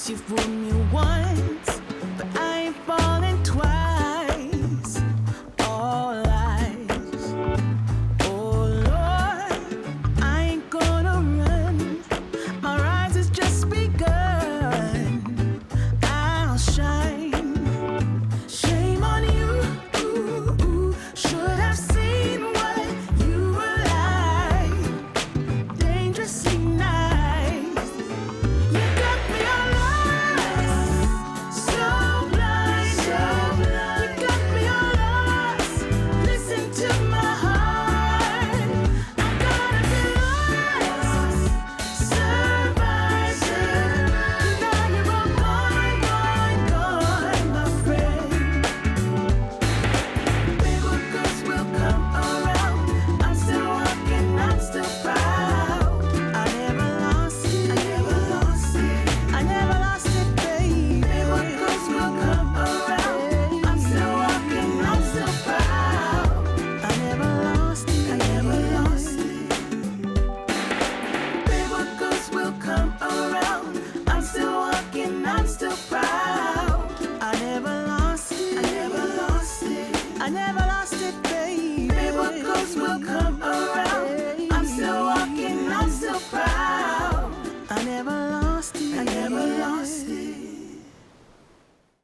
You fooled me once, but I ain't falling twice. All lies. Oh Lord, I ain't gonna run. My rise has just begun. I'll shine. Shame on you. Should have seen what you were like. Dangerously nice. You got me all lost. So blind. You got me all lost. Listen to my heart. I gotta be lost. Survive. Now you're all gone, my friend. Big old ghosts will come around. I'm still walking, I'm still proud. I never lost it. I never lost it, baby. Big old ghosts will come around. I'm still walking, I'm still proud. I never lost it. Big old ghosts will come around. I'm still walking, I'm still proud. I never lost it. I never lost it, baby. Big old ghosts will come around.